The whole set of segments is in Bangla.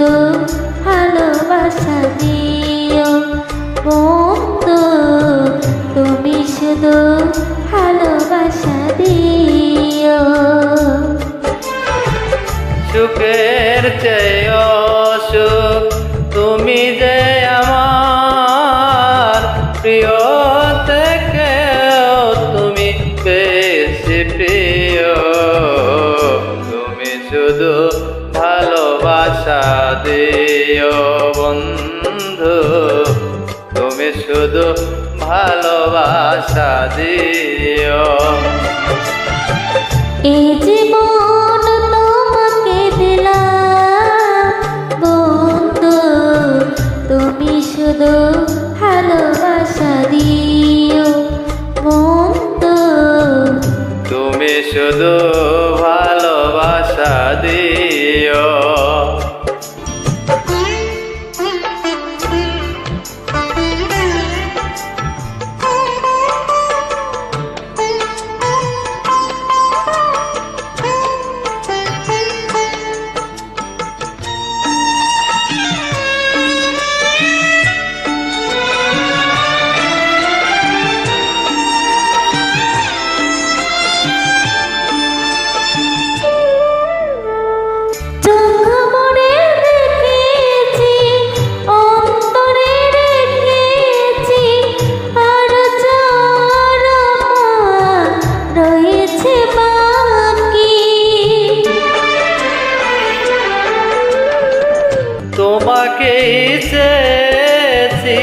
শুধু ভালোবাসা দিও বন্ধু, তুমি শুধু ভালোবাসা দিও। সুখের চেয়ে সুখ তুমি যে আমার প্রিয় থেকেও তুমি বেশি প্রিয়। তুমি শুধু ভালোবাসা দিও বন্ধু, তুমি শুধু ভালোবাসা দিও। এই জীবন তোমাকে দিলাম বন্ধু, তুমি শুধু ভালোবাসা দিও বন্ধু, তুমি শুধু ভালোবাসা দিও। তোমাকেই চেয়েছি,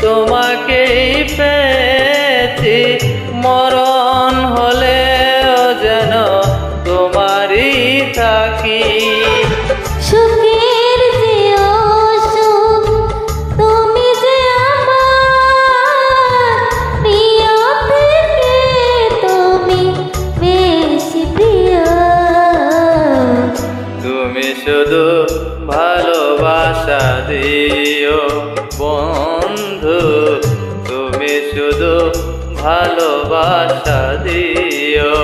তোমাকেই পেয়েছি, মরণ হলেও যেন তোমারই থাকি। সুখের যে সুখ তুমি যে আমার প্রিয় থেকে তুমি বেশি প্রিয়। তুমি শুধু ভালোবাসা দিও বন্ধু, তুমি শুধু ভালোবাসা দিও।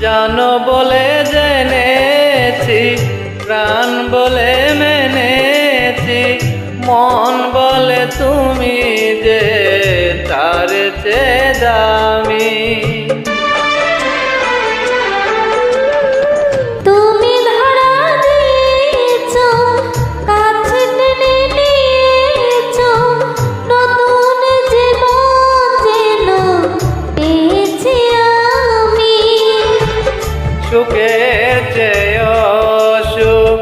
জানো বলে জেনেছি, প্রাণ বলে মেনেছি, মন বলে তুমি যে তার চেয়ে দামি। তুমি ধরা দিয়েছো, কাছে টেনে নিয়েছো, নতুন জীবন যেন পেয়েছি আমি। সুখের চেয়ে সুখ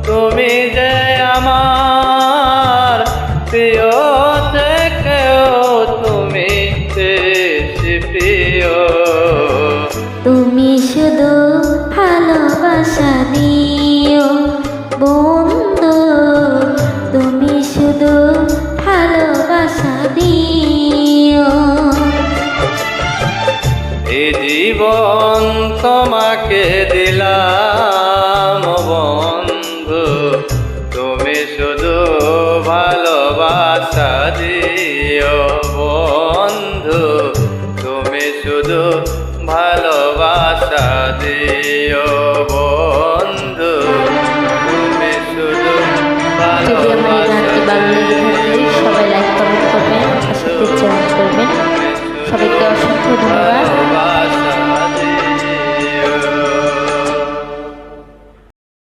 তুমি যে আমার প্রিয় থেকেও তুমি বেশি প্রিয়। তুমি শুধু ভালোবাসা দিও বন্ধু, তুমি শুধু ভালোবাসা দিও। এই জীবন তোমাকে দিলাম বন্ধু, তুমি শুধু ভালোবাসা দিও বন্ধু, তুমি শুধু ভালোবাসা দিও বন্ধু, তুমি শুধু যদি আমার এই গানটি ভালোবাসা ভালো লেগে থাকে সবাই লাইক কমেন্ট করবেন, সাথে চ্যানেল করবেন। সবাইকে অসংখ্য ধন্যবাদ। ভালোবাসা